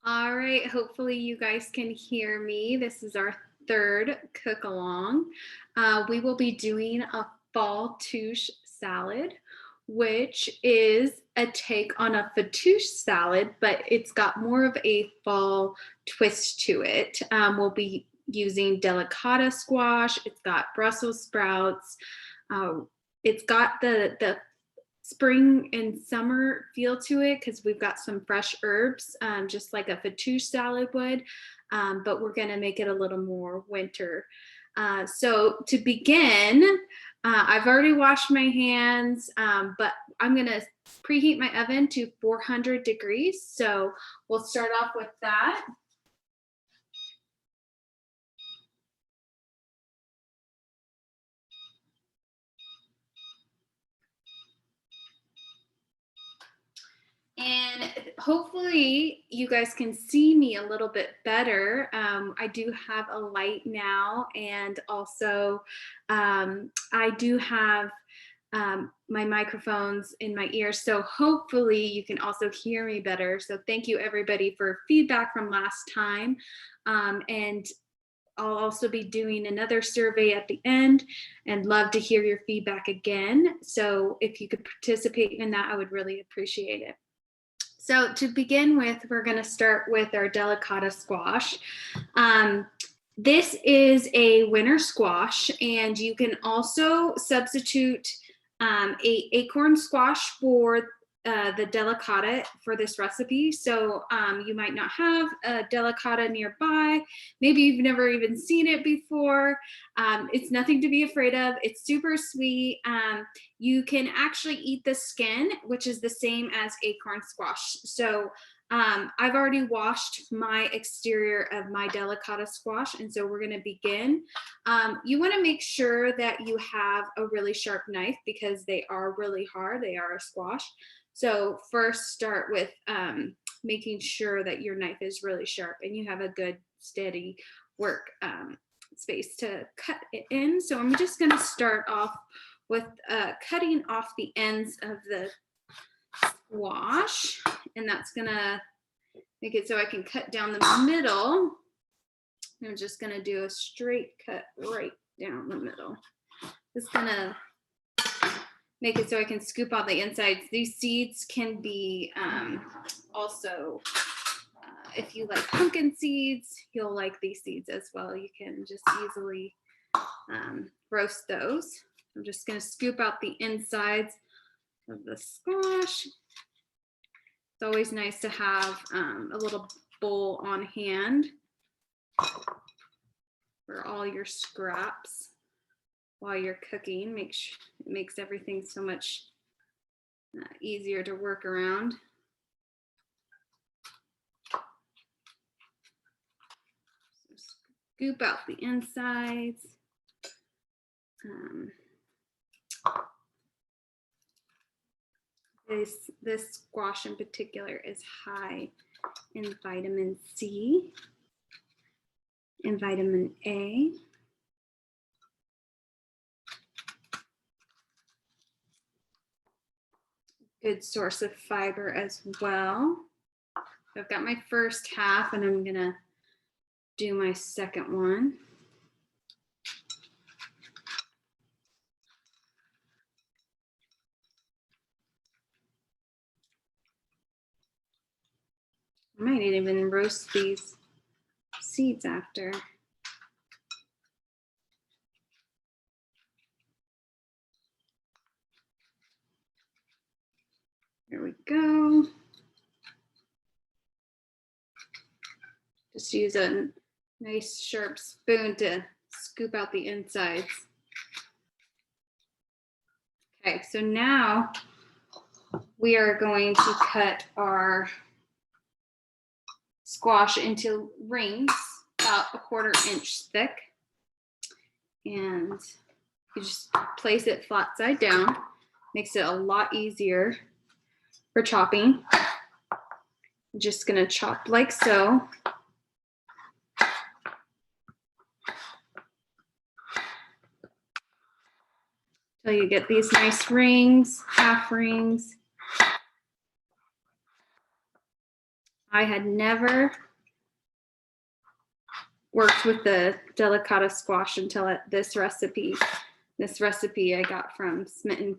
All right, hopefully you guys can hear me. This is our third cook along. We will be doing a Fattoush salad, which is a take on a Fattoush salad, but it's got more of a fall twist to it. We'll be using delicata squash. It's got Brussels sprouts. It's got the spring and summer feel to it because we've got some fresh herbs, just like a Fattoush salad would, but we're going to make it a little more winter. So to begin, I've already washed my hands, but I'm going to preheat my oven to 400 degrees. So we'll start off with that. And hopefully you guys can see me a little bit better. I do have a light now, and also I do have my microphones in my ears, so hopefully you can also hear me better. So thank you everybody for feedback from last time. And I'll also be doing another survey at the end and love to hear your feedback again. So if you could participate in that, I would really appreciate it. So to begin with, we're going to start with our delicata squash. This is a winter squash, and you can also substitute a acorn squash for the delicata for this recipe. So you might not have a delicata nearby. Maybe you've never even seen it before. It's nothing to be afraid of. It's super sweet. You can actually eat the skin, which is the same as acorn squash. So I've already washed my exterior of my delicata squash, and so we're going to begin. You want to make sure that you have a really sharp knife because they are really hard. They are a squash. So first start with making sure that your knife is really sharp and you have a good steady work space to cut it in. So I'm just going to start off with cutting off the ends of the squash, and that's going to make it so I can cut down the middle. I'm just going to do a straight cut right down the middle. It's going to make it so I can scoop out the insides. These seeds can be also, if you like pumpkin seeds, you'll like these seeds as well. You can just easily roast those. I'm just going to scoop out the insides of the squash. It's always nice to have a little bowl on hand for all your scraps while you're cooking. It makes everything so much easier to work around. So scoop out the insides. This squash in particular is high in vitamin C and vitamin A. Good source of fiber as well. So I've got my first half, and I'm gonna do my second one. I might even roast these seeds after. There we go. Just use a nice sharp spoon to scoop out the insides. Okay, so now we are going to cut our squash into rings about 1/4 inch thick. And you just place it flat side down. Makes it a lot easier for chopping. I'm just gonna chop like so. So you get these nice rings, half rings. I had never worked with the delicata squash until this recipe. This recipe I got from Smitten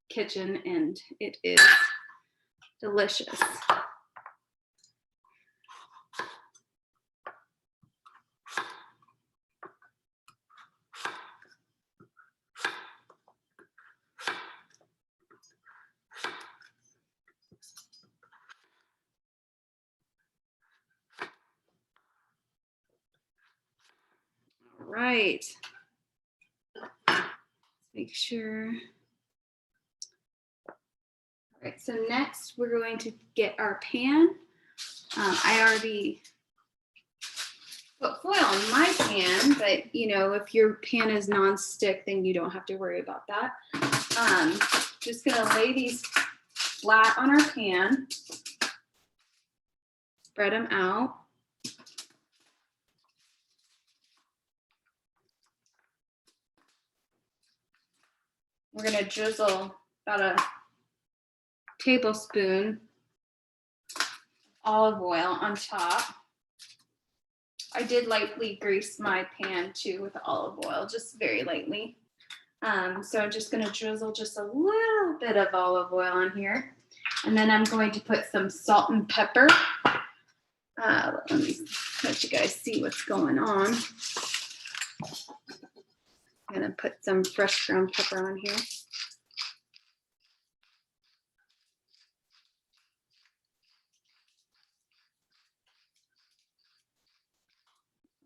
Kitchen, and it is delicious. All right. Let's make sure. All right, so next we're going to get our pan. I already put foil on my pan, but you know, if your pan is non-stick, then you don't have to worry about that. Just gonna lay these flat on our pan, spread them out. We're gonna drizzle about a tablespoon olive oil on top. I did lightly grease my pan too with olive oil, just very lightly. So I'm just gonna drizzle just a little bit of olive oil on here. And then I'm going to put some salt and pepper. Let me let you guys see what's going on. I'm gonna put some fresh ground pepper on here.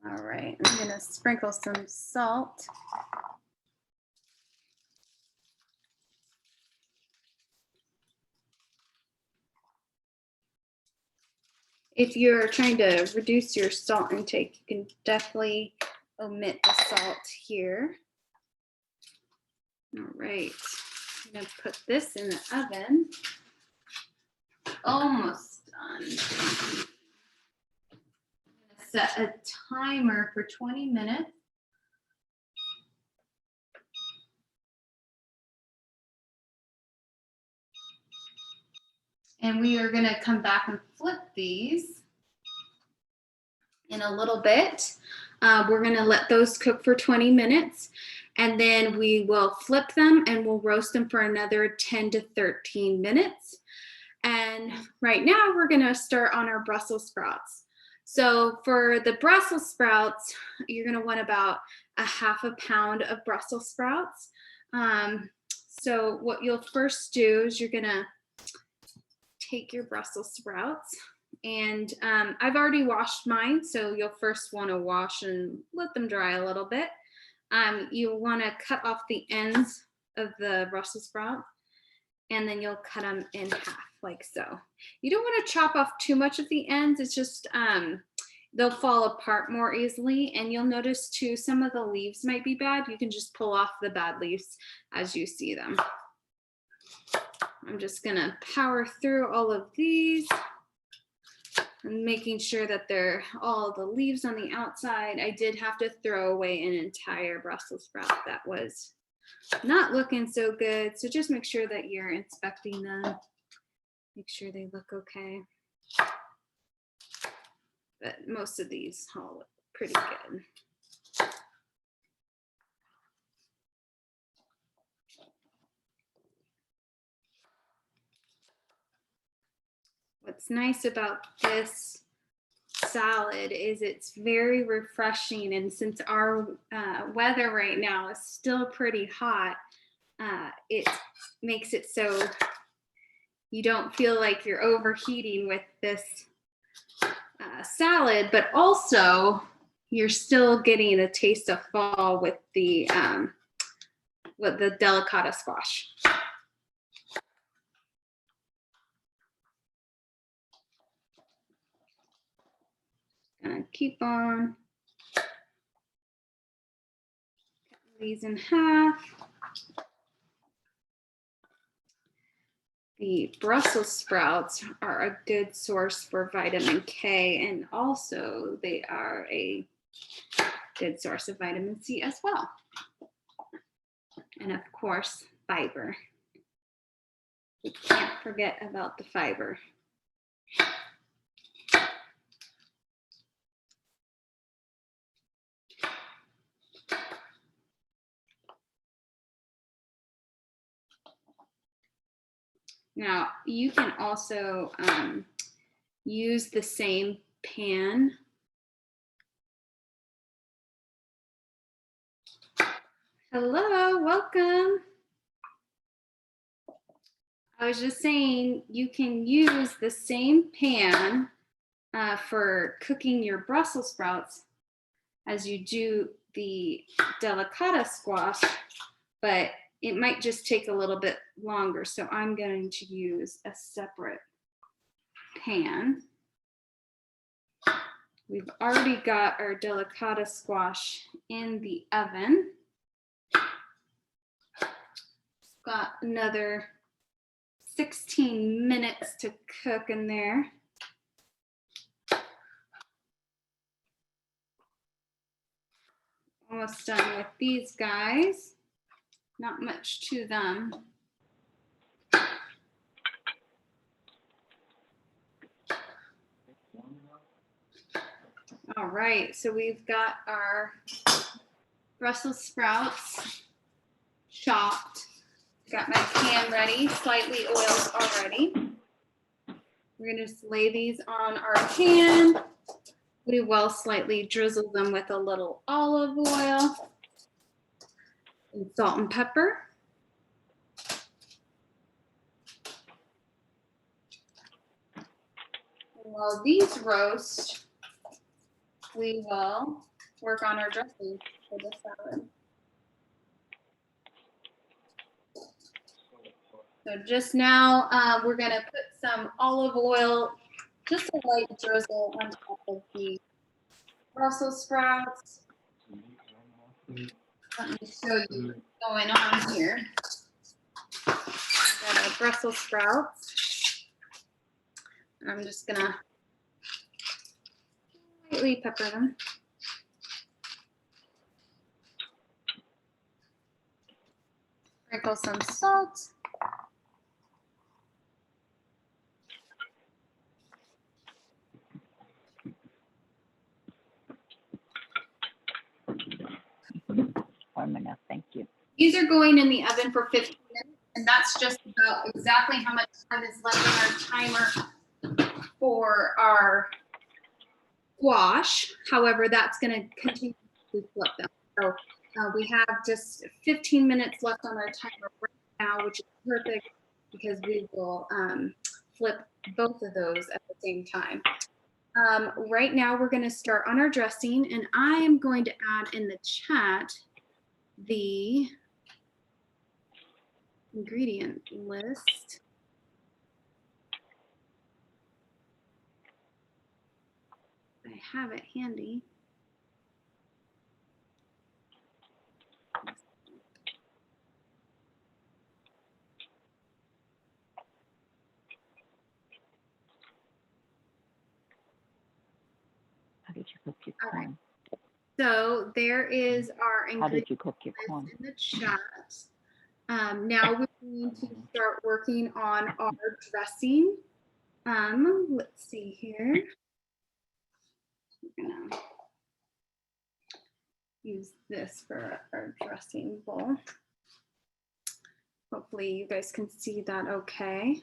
All right, I'm gonna sprinkle some salt. If you're trying to reduce your salt intake, you can definitely omit the salt here. All right, I'm gonna put this in the oven. Almost done. I'm gonna set a timer for 20 minutes. And we are gonna come back and flip these in a little bit. We're gonna let those cook for 20 minutes, and then we will flip them and we'll roast them for another 10 to 13 minutes. And right now we're gonna start on our Brussels sprouts. So for the Brussels sprouts, you're gonna want about a half a pound of Brussels sprouts. So what you'll first do is you're gonna take your Brussels sprouts, and I've already washed mine, so you'll first want to wash and let them dry a little bit. You want to cut off the ends of the Brussels sprout, and then you'll cut them in half like so. You don't want to chop off too much of the ends. It's just they'll fall apart more easily, and you'll notice too some of the leaves might be bad. You can just pull off the bad leaves as you see them. I'm just gonna power through all of these and making sure that they're all the leaves on the outside. I did have to throw away an entire Brussels sprout that was not looking so good. So just make sure that you're inspecting them. Make sure they look okay. But most of these all look pretty good. What's nice about this salad is it's very refreshing, and since our weather right now is still pretty hot, it makes it so you don't feel like you're overheating with this salad, but also you're still getting a taste of fall with the delicata squash. Gonna keep on cutting these in half. The Brussels sprouts are a good source for vitamin K, and also they are a good source of vitamin C as well. And of course, fiber. We can't forget about the fiber. Now you can also use the same pan. Hello, welcome. I was just saying you can use the same pan for cooking your Brussels sprouts as you do the delicata squash, but it might just take a little bit longer. So I'm going to use a separate pan. We've already got our delicata squash in the oven. Got another 16 minutes to cook in there. Almost done with these guys. Not much to them. All right, so we've got our Brussels sprouts chopped. Got my pan ready, slightly oiled already. We're gonna just lay these on our pan. We will slightly drizzle them with a little olive oil and salt and pepper. While these roast, we will work on our dressing for the salad. So just now, we're gonna put some olive oil, just a light drizzle on top of the Brussels sprouts. Let me show you what's going on here. We've got our Brussels sprouts. I'm just gonna lightly pepper them. Sprinkle some salt. Warm enough, thank you. These are going in the oven for 15 minutes, and that's just about exactly how much time is left on our timer for our squash. However, that's going to continue to flip them. So we have just 15 minutes left on our timer right now, which is perfect because we will flip both of those at the same time. Right now, we're going to start on our dressing, and I am going to add in the chat the ingredient list. I have it handy. How did you cook your corn? Right. So there is our ingredient How did you cook your corn? in the chat. Now we're going to start working on our dressing. Let's see here. We're gonna use this for our dressing bowl. Hopefully you guys can see that okay.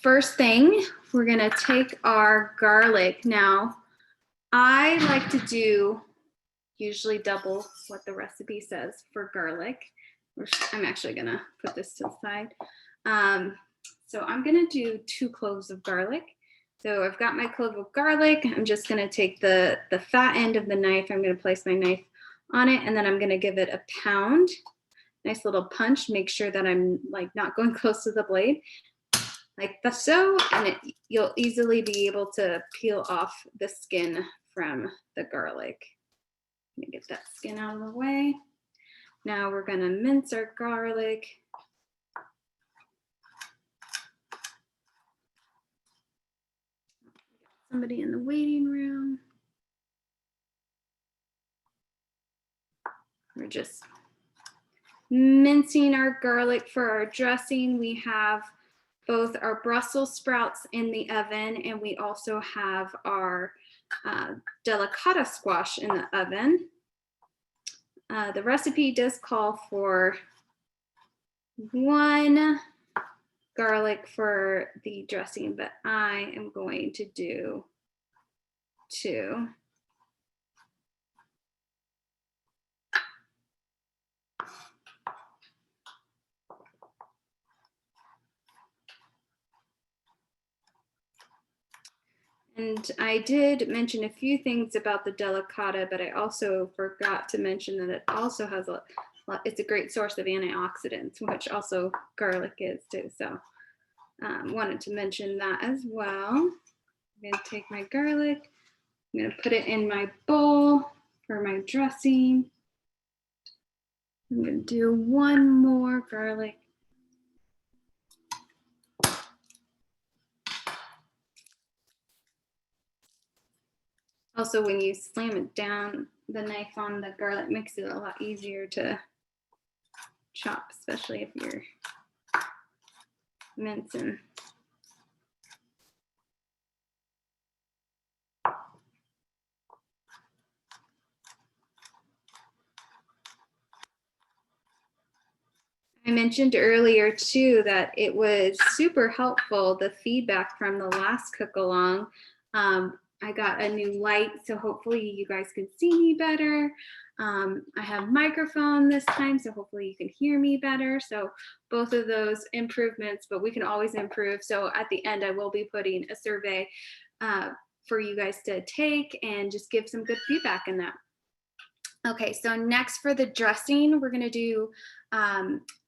First thing, we're gonna take our garlic. Now, I like to do usually double what the recipe says for garlic. I'm actually gonna put this to the side. So I'm gonna do 2 cloves of garlic. So I've got my clove of garlic. I'm just gonna take the fat end of the knife. I'm gonna place my knife on it, and then I'm gonna give it a pound. Nice little punch. Make sure that I'm like not going close to the blade, like so, and you'll easily be able to peel off the skin from the garlic. Let me get that skin out of the way. Now we're gonna mince our garlic. Somebody in the waiting room. We're just mincing our garlic for our dressing. We have both our Brussels sprouts in the oven, and we also have our delicata squash in the oven. The recipe does call for 1 garlic for the dressing, but I am going to do 2. And I did mention a few things about the delicata, but I also forgot to mention that it also has it's a great source of antioxidants, which also garlic is too. So wanted to mention that as well. I'm gonna take my garlic, I'm gonna put it in my bowl for my dressing. I'm gonna do 1 more garlic. Also, when you slam it down, the knife on the garlic makes it a lot easier to chop, especially if you're mincing. I mentioned earlier too that it was super helpful, the feedback from the last cook along. I got a new light, so hopefully you guys can see me better. I have microphone this time, so hopefully you can hear me better. So both of those improvements, but we can always improve. So at the end, I will be putting a survey for you guys to take and just give some good feedback in that. Okay, so next for the dressing, we're gonna do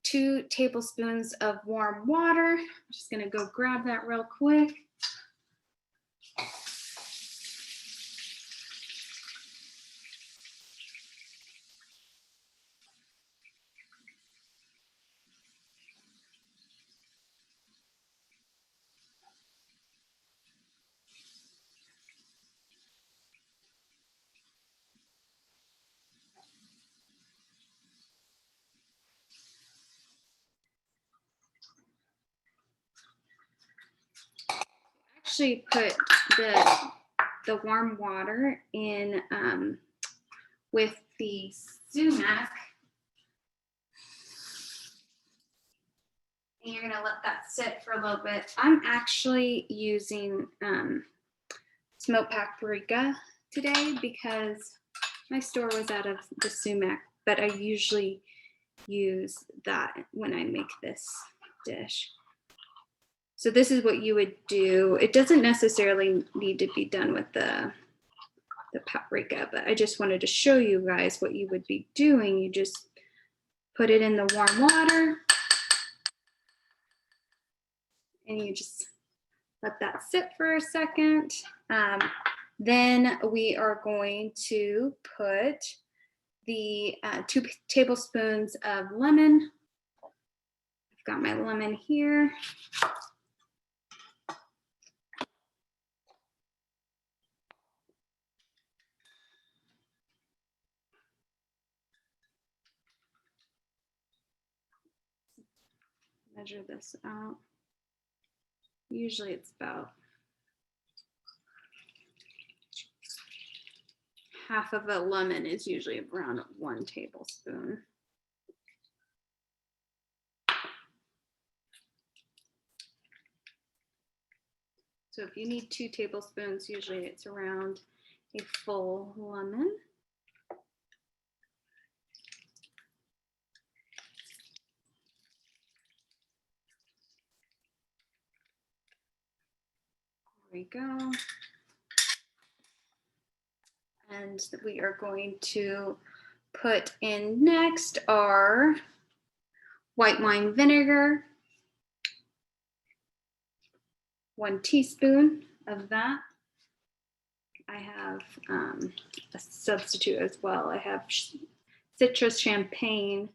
2 tablespoons of warm water. I'm just gonna go grab that real quick. Actually put the warm water in with the sumac, and you're gonna let that sit for a little bit. I'm actually using smoked paprika today because my store was out of the sumac, but I usually use that when I make this dish. So this is what you would do. It doesn't necessarily need to be done with the paprika, but I just wanted to show you guys what you would be doing. You just put it in the warm water and you just let that sit for a second. Then we are going to put the 2 tablespoons of lemon. I've got my lemon here. Measure this out. Usually it's about half of a lemon is usually around 1 tablespoon. So if you need 2 tablespoons, usually it's around a full lemon. There we go. And we are going to put in next our white wine vinegar, 1 teaspoon of that. I have a substitute as well. I have citrus champagne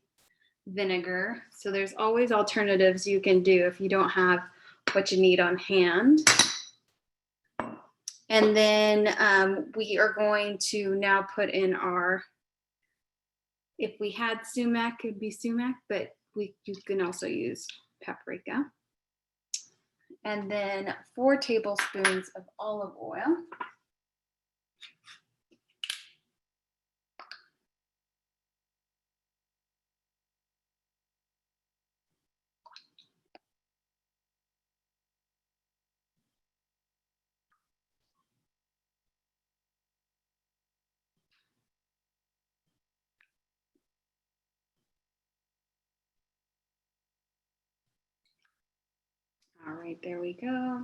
vinegar. So there's always alternatives you can do if you don't have what you need on hand. And then we are going to now put in our, if we had sumac, it would be sumac, but you can also use paprika. And then 4 tablespoons of olive oil. right, there we go.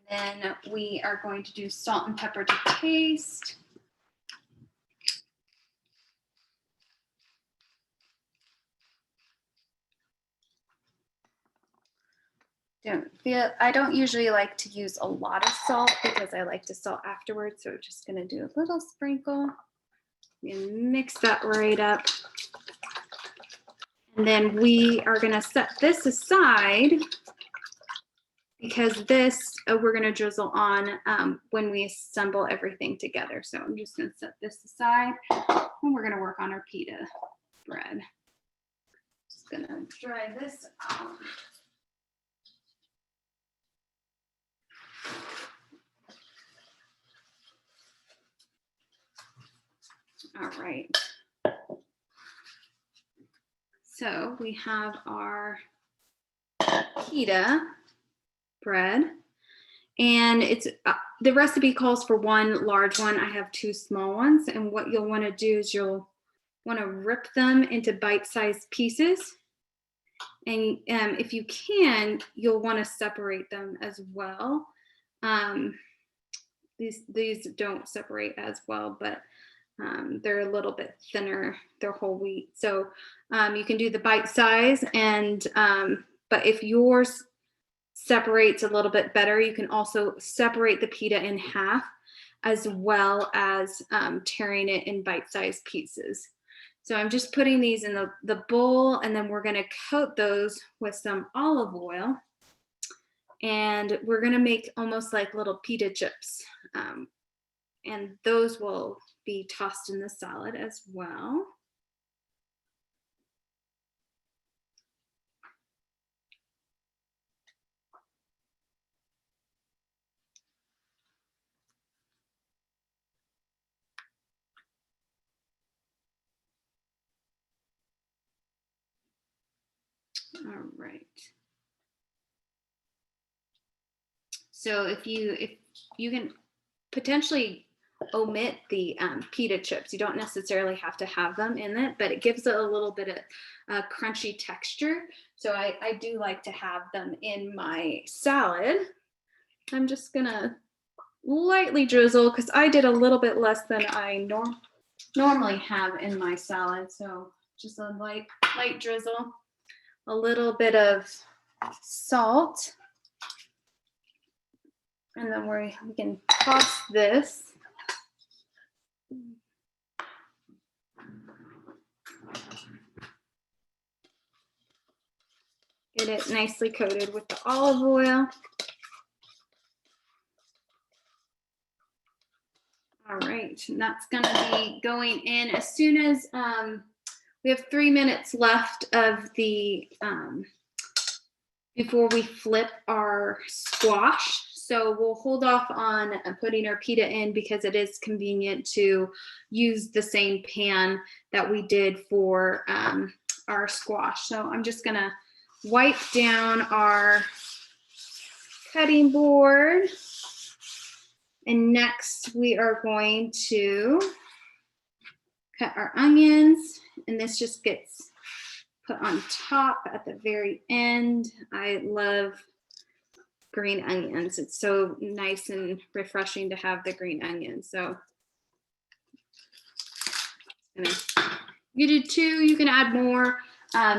And then we are going to do salt and pepper to taste. I don't usually like to use a lot of salt because I like to salt afterwards. So we're just gonna do a little sprinkle and mix that right up. And then we are gonna set this aside because this we're gonna drizzle on when we assemble everything together. So I'm just gonna set this aside and we're gonna work on our pita bread. Just gonna dry this out. All right. So we have our pita bread, and it's the recipe calls for one large one. I have two small ones, and what you'll want to do is you'll want to rip them into bite-sized pieces, and if you can, you'll want to separate them as well. These don't separate as well, but they're a little bit thinner. They're whole wheat, so you can do the bite size, and but if yours separates a little bit better, you can also separate the pita in half, as well as tearing it in bite-sized pieces. So I'm just putting these in the bowl, and then we're going to coat those with some olive oil, and we're going to make almost like little pita chips, and those will be tossed in the salad as well. All right. So if you can potentially omit the pita chips, you don't necessarily have to have them in it, but it gives it a little bit of crunchy texture. So I do like to have them in my salad. I'm just gonna lightly drizzle because I did a little bit less than I normally have in my salad. So just a light drizzle, a little bit of salt, and then we can toss this. Get it nicely coated with the olive oil. All right, and that's gonna be going in as soon as we have 3 minutes left of the before we flip our squash. So we'll hold off on putting our pita in because it is convenient to use the same pan that we did for our squash. So I'm just gonna wipe down our cutting board. And next we are going to cut our onions, and this just gets put on top at the very end. I love green onions. It's so nice and refreshing to have the green onions. So you do two, you can add more.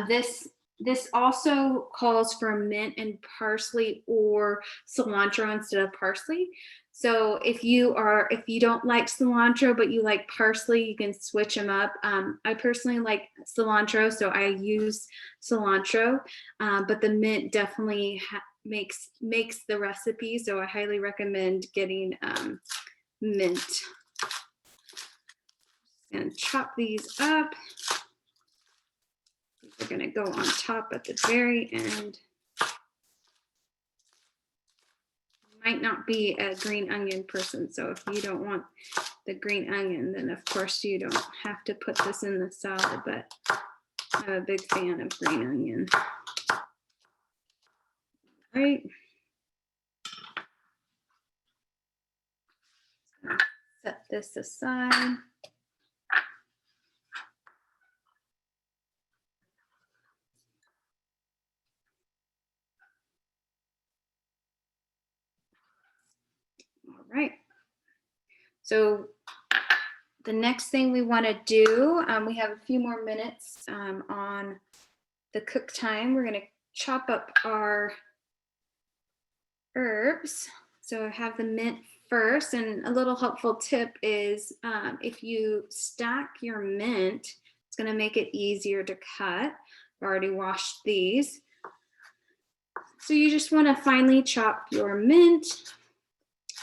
This also calls for mint and parsley or cilantro instead of parsley. So if you don't like cilantro but you like parsley, you can switch them up. I personally like cilantro, so I use cilantro, but the mint definitely makes the recipe. So I highly recommend getting mint. And chop these up. We're going to go on top at the very end. Might not be a green onion person, so if you don't want the green onion, then of course you don't have to put this in the salad, but I'm a big fan of green onion. All right. Set this aside. right. So the next thing we want to do, we have a few more minutes on the cook time. We're going to chop up our herbs. So I have the mint first, and a little helpful tip is if you stack your mint, it's going to make it easier to cut. I've already washed these. So you just want to finely chop your mint.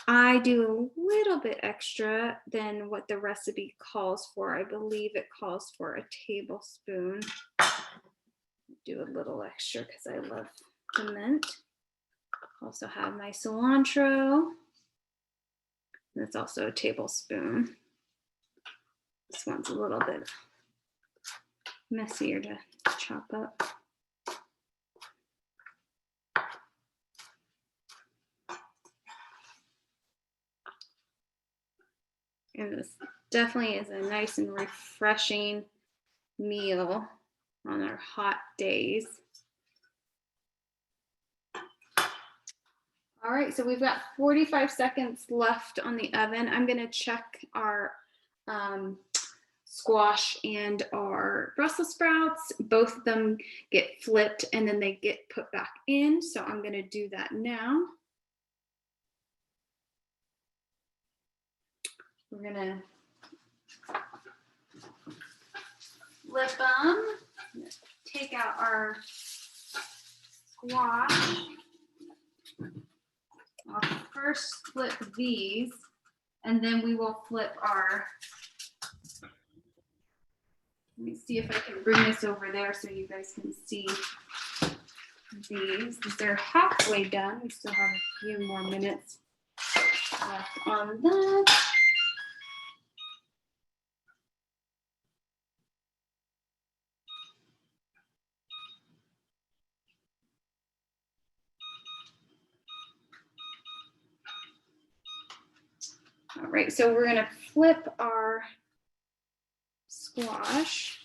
I do a little bit extra than what the recipe calls for. I believe it calls for a tablespoon. Do a little extra because I love the mint. Also have my cilantro. That's also a tablespoon. This one's a little bit messier to chop up. And this definitely is a nice and refreshing meal on our hot days. All right, so we've got 45 seconds left on the oven. I'm gonna check our squash and our Brussels sprouts. Both of them get flipped and then they get put back in. So I'm gonna do that now. We're gonna flip them, take out our squash. I'll first flip these, and then we will flip our, let me see if I can bring this over there so you guys can see these. They're halfway done. We still have a few more minutes left on that. All right, so we're gonna flip our squash.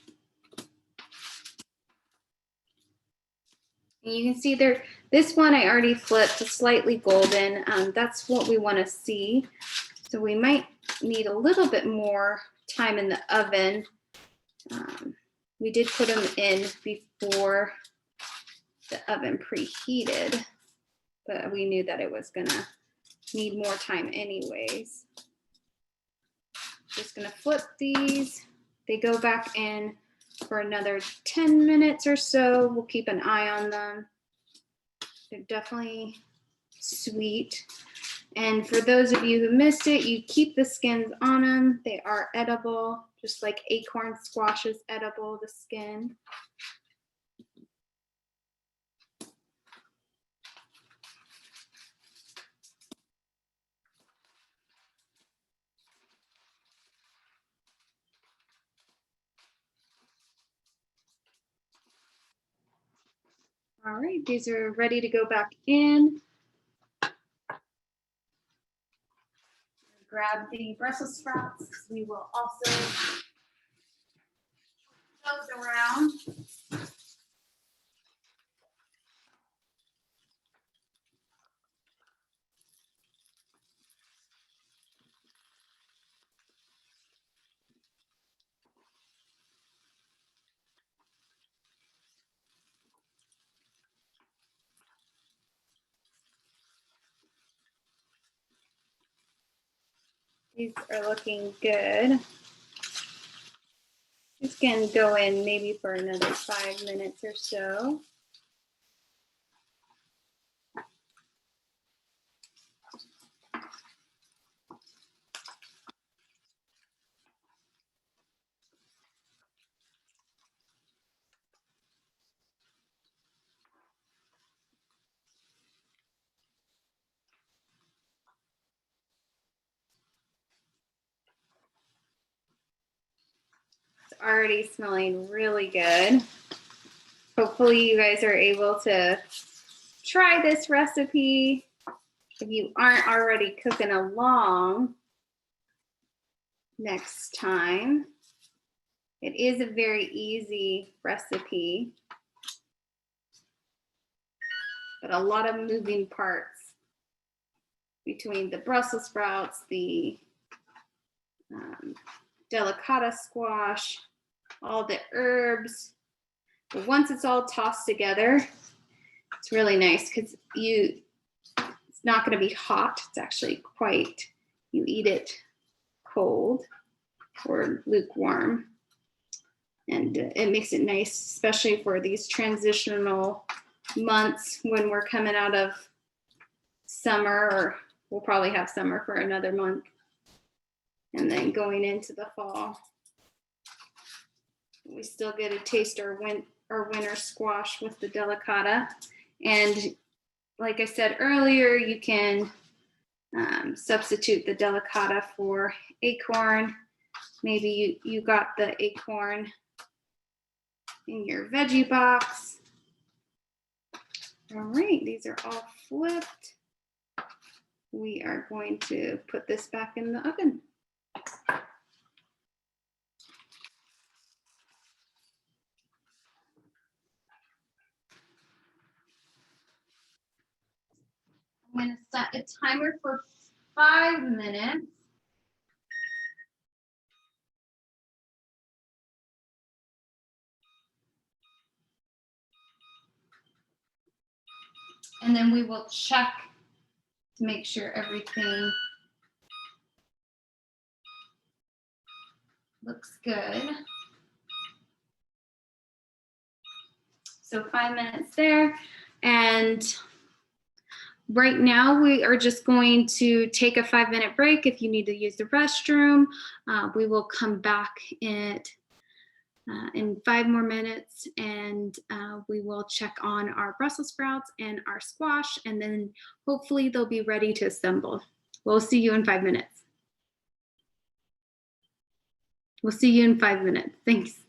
And you can see there, this one I already flipped to slightly golden. That's what we wanna see. So we might need a little bit more time in the oven. We did put them in before the oven preheated, but we knew that it was gonna need more time anyways. Just gonna flip these. They go back in for another 10 minutes or so. We'll keep an eye on them. They're definitely sweet. And for those of you who missed it, you keep the skins on them. They are edible, just like acorn squash is edible, the skin. All right, these are ready to go back in. Grab the Brussels sprouts. We will also those around. These are looking good. These can go in maybe for another 5 minutes or so. It's already smelling really good. Hopefully you guys are able to try this recipe. If you aren't already cooking along next time, it is a very easy recipe, but a lot of moving parts. between the Brussels sprouts, the delicata squash, all the herbs. But once it's all tossed together, it's really nice because it's not going to be hot. It's actually quite, you eat it cold or lukewarm. And it makes it nice, especially for these transitional months when we're coming out of summer, or we'll probably have summer for another month. And then going into the fall, we still get to taste our winter squash with the delicata. And like I said earlier, you can substitute the delicata for acorn. Maybe you got the acorn in your veggie box. All right, these are all flipped. We are going to put this back in the oven. I'm going to set a timer for 5 minutes. And then we will check to make sure everything looks good. So 5 minutes there. And right now we are just going to take a 5-minute break. If you need to use the restroom, we will come back in 5 more minutes, and we will check on our Brussels sprouts and our squash, and then hopefully they'll be ready to assemble. We'll see you in 5 minutes. We'll see you in 5 minutes. Thanks.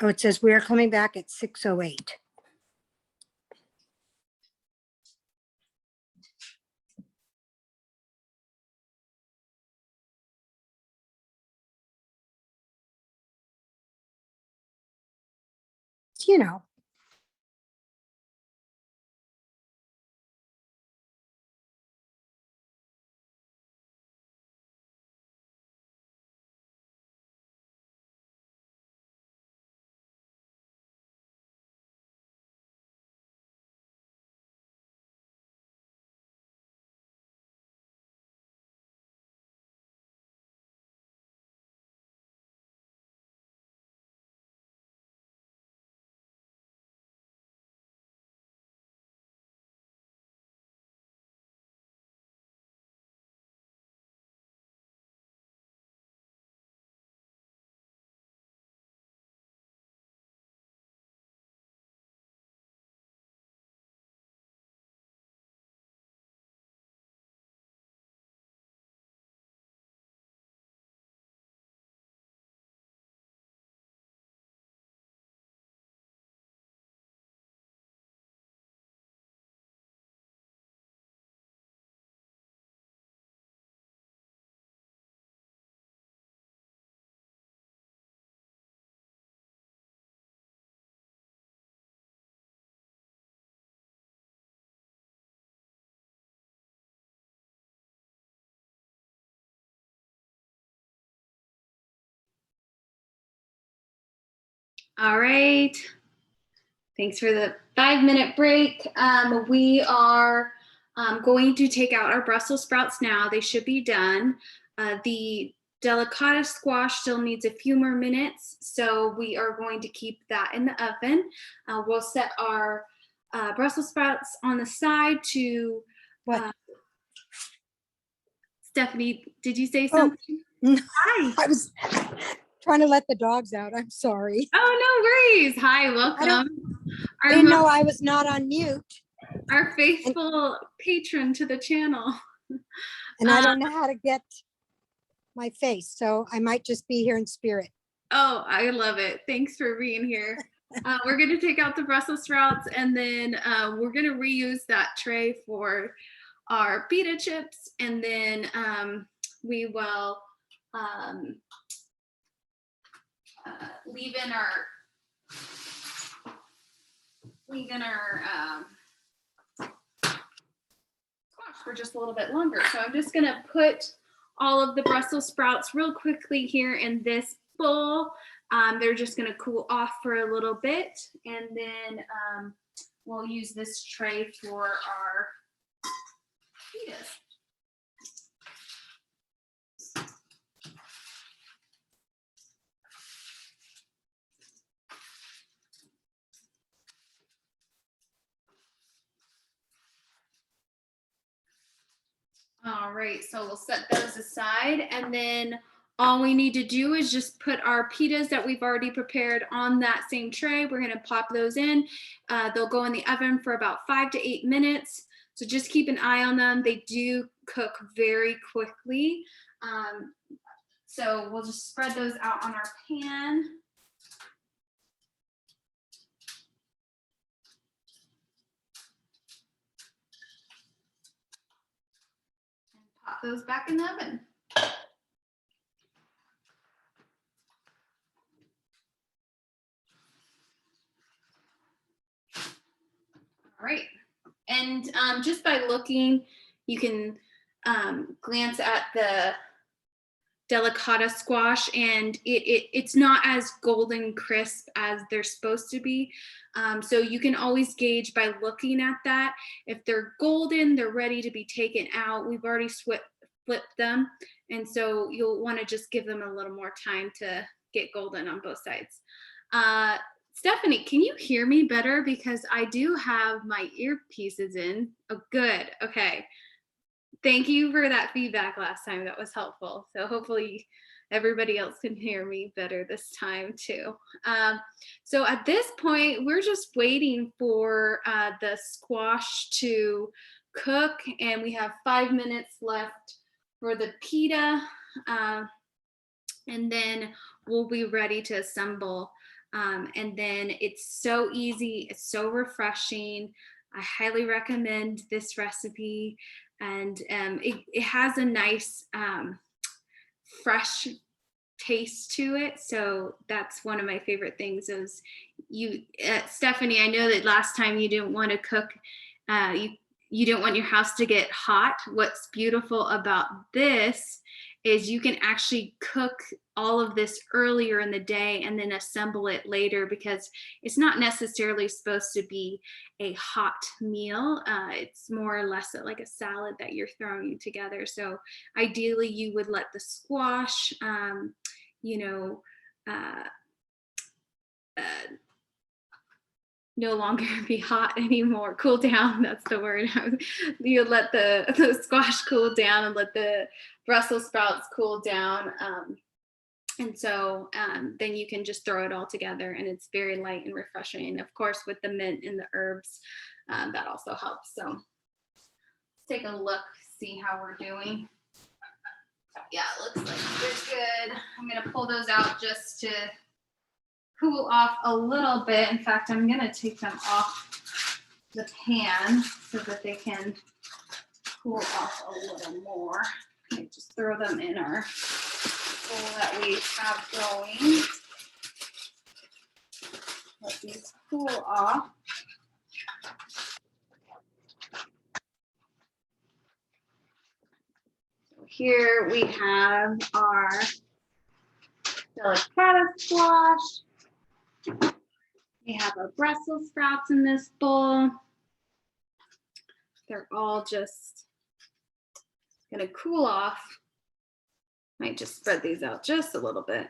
Oh, it says we are coming back at 6:08. You know. All right. Thanks for the 5-minute break. We are going to take out our Brussels sprouts now. They should be done. The delicata squash still needs a few more minutes, so we are going to keep that in the oven. We'll set our Brussels sprouts on the side to. What? Stephanie, did you say Oh, something? no. Hi. I was trying to let the dogs out. I'm sorry. Oh, no worries. Hi, welcome. I didn't know I was not on mute. Our faithful patron to the channel. And I don't know how to get my face, so I might just be here in spirit. Oh, I love it. Thanks for being here. We're going to take out the Brussels sprouts, and then we're going to reuse that tray for our pita chips, and then we will leave in our squash for just a little bit longer. So I'm just going to put all of the Brussels sprouts real quickly here in this bowl. They're just going to cool off for a little bit, and then we'll use this tray for our pitas. All right, so we'll set those aside, and then all we need to do is just put our pitas that we've already prepared on that same tray. We're gonna pop those in. They'll go in the oven for about 5 to 8 minutes. So just keep an eye on them. They do cook very quickly. So we'll just spread those out on our pan. And pop those back in the oven. All right, and just by looking, you can glance at the delicata squash, and it's not as golden crisp as they're supposed to be. So you can always gauge by looking at that. If they're golden, they're ready to be taken out. We've already flipped them, and so you'll want to just give them a little more time to get golden on both sides. Stephanie, can you hear me better? Because I do have my earpieces in. Oh, good. Okay. Thank you for that feedback last time. That was helpful. So hopefully everybody else can hear me better this time too. So at this point, we're just waiting for the squash to cook, and we have 5 minutes left for the pita, and then we'll be ready to assemble. And then it's so easy, it's so refreshing. I highly recommend this recipe, and it has a nice fresh taste to it. So that's one of my favorite things is Stephanie, I know that last time you didn't want to cook, you didn't want your house to get hot. What's beautiful about this is you can actually cook all of this earlier in the day and then assemble it later, because it's not necessarily supposed to be a hot meal. It's more or less like a salad that you're throwing together. So ideally you would let the squash, no longer be hot anymore, cool down, that's the word. You let the squash cool down and let the Brussels sprouts cool down. And so then you can just throw it all together, and it's very light and refreshing. And of course, with the mint and the herbs, that also helps. So let's take a look, see how we're doing. Yeah, it looks like we're good. I'm gonna pull those out just to cool off a little bit. In fact, I'm gonna take them off the pan so that they can cool off a little more. Okay, just throw them in our bowl that we have going. Let these cool off. So here we have our delicata squash. We have our Brussels sprouts in this bowl. They're all just gonna cool off. Might just spread these out just a little bit.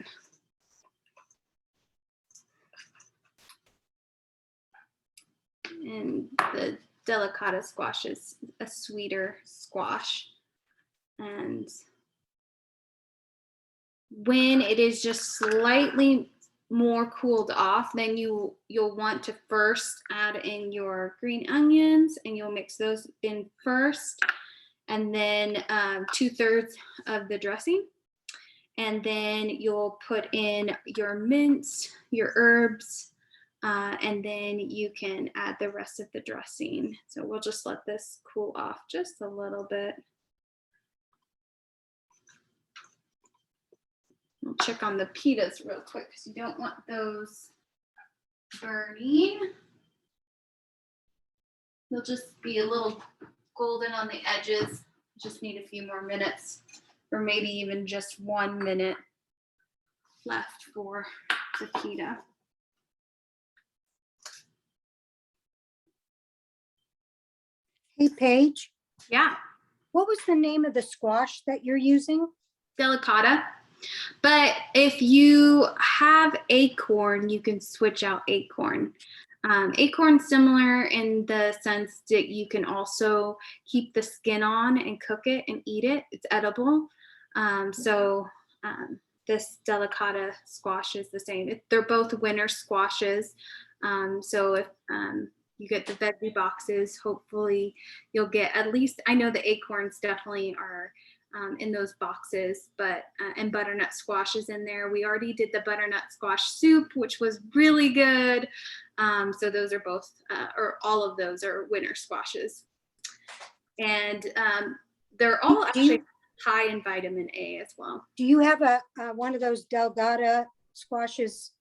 And the delicata squash is a sweeter squash. And when it is just slightly more cooled off, then you'll want to first add in your green onions, and you'll mix those in first, and then 2/3 of the dressing. And then you'll put in your mince, your herbs, and then you can add the rest of the dressing. So we'll just let this cool off just a little bit. We'll check on the pitas real quick because you don't want those burning. They'll just be a little golden on the edges. Just need a few more minutes, or maybe even just 1 minute left for the pita. Hey, Paige, Yeah, what was the name of the squash that you're using? delicata. But if you have acorn, you can switch out acorn. Acorn's similar in the sense that you can also keep the skin on and cook it and eat it. It's edible. This delicata squash is the same. They're both winter squashes. So if you get the veggie boxes, hopefully you'll get at least, I know the acorns definitely are in those boxes, but and butternut squash is in there. We already did the butternut squash soup, which was really good. So those are both, or all of those are winter squashes. And they're all actually high in vitamin A as well. Do you have a one of those delicata squashes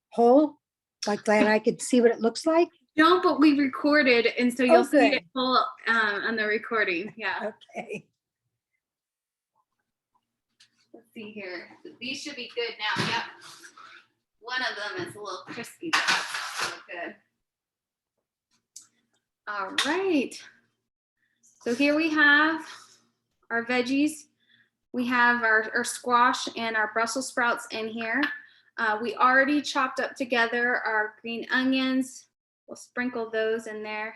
whole, like that I could see what it looks like? No, but we recorded, and so you'll see good. it whole on the recording. Yeah. Okay. Let's see here. These should be good now. Yep. One of them is a little crispy, but that's so good. All right. So here we have our veggies. We have our squash and our Brussels sprouts in here. We already chopped up together our green onions. We'll sprinkle those in there.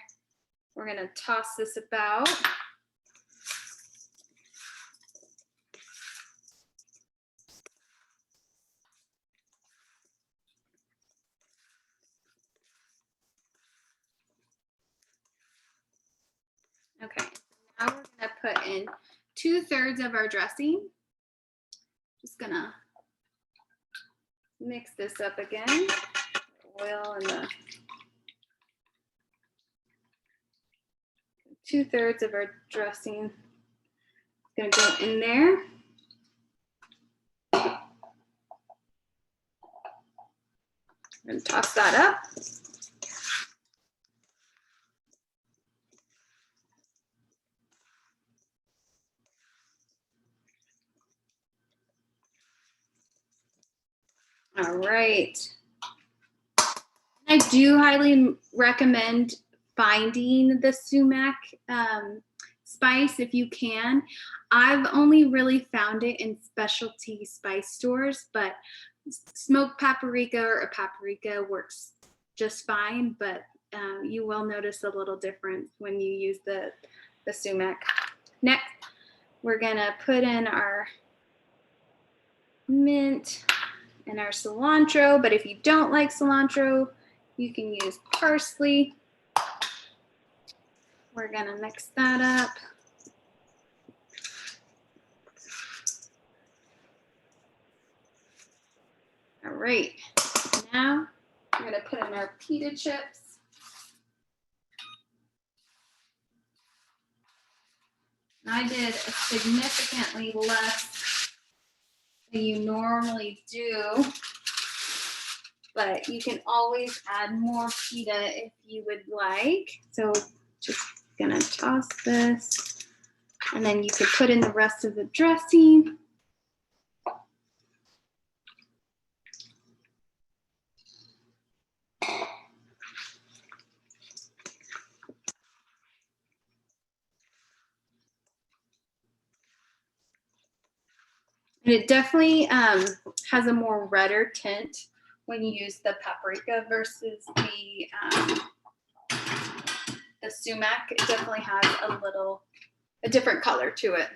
We're gonna toss this about. Okay, now we're gonna put in 2/3 of our dressing. Just gonna mix this up again. Oil and the 2/3 of our dressing is gonna go in there. I'm gonna toss that up. All right. I do highly recommend finding the sumac spice if you can. I've only really found it in specialty spice stores, but smoked paprika or a paprika works just fine, but you will notice a little difference when you use the sumac. Next, we're gonna put in our mint and our cilantro, but if you don't like cilantro, you can use parsley. We're gonna mix that up. All right, now we're gonna put in our pita chips. I did significantly less than you normally do, but you can always add more pita if you would like. So just gonna toss this, and then you could put in the rest of the dressing. And it definitely has a more redder tint when you use the paprika versus the sumac. It definitely has a different color to it.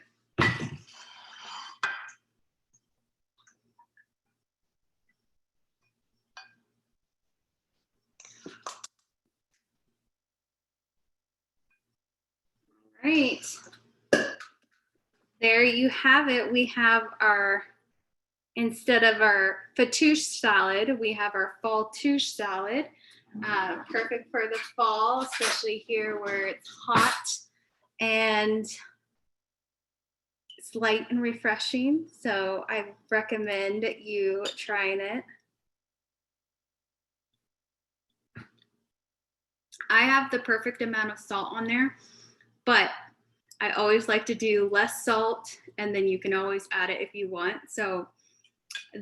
All right. There you have it. We have our, instead of our fattoush salad, we have our fattoush salad. Perfect for the fall, especially here where it's hot and it's light and refreshing. So I recommend you trying it. I have the perfect amount of salt on there, but I always like to do less salt, and then you can always add it if you want. So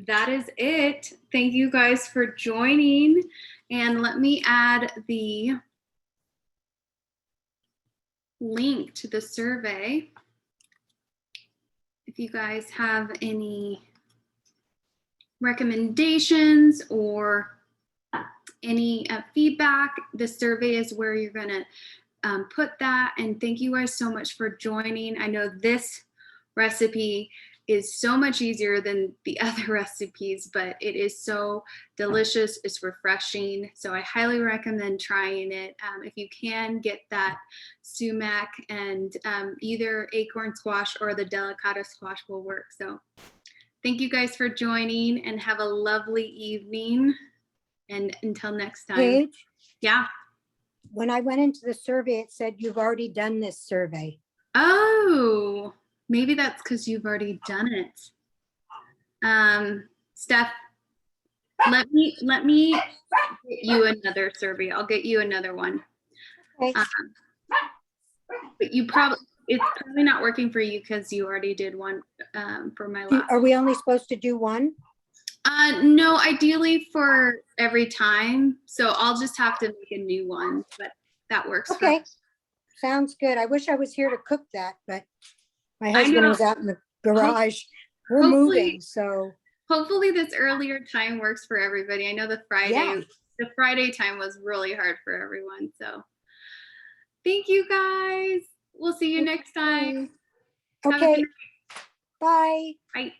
that is it. Thank you guys for joining. And let me add the link to the survey. If you guys have any recommendations or any feedback, the survey is where you're gonna put that. And thank you guys so much for joining. I know this recipe is so much easier than the other recipes, but it is so delicious. It's refreshing. So I highly recommend trying it. If you can, get that sumac, and either acorn squash or the delicata squash will work. So thank you guys for joining, and have a lovely evening. And until next time. Paige, Yeah. when I went into the survey, it said you've already done this survey. Oh, maybe that's because you've already done it. Steph, let me get you another survey. I'll get you another one. Okay. But it's probably not working for you because you already did one for my last. Are we only supposed to do one? No, ideally for every time. So I'll just have to make a new one, but that works. Okay. Sounds good. I wish I was here to cook that, but my I husband know. was out in the garage. We're Hopefully- moving, so Hopefully this earlier time works for everybody. I know the Yeah. Friday time was really hard for everyone. So thank you guys. We'll see you next time. Have a good okay. night. Bye. Bye.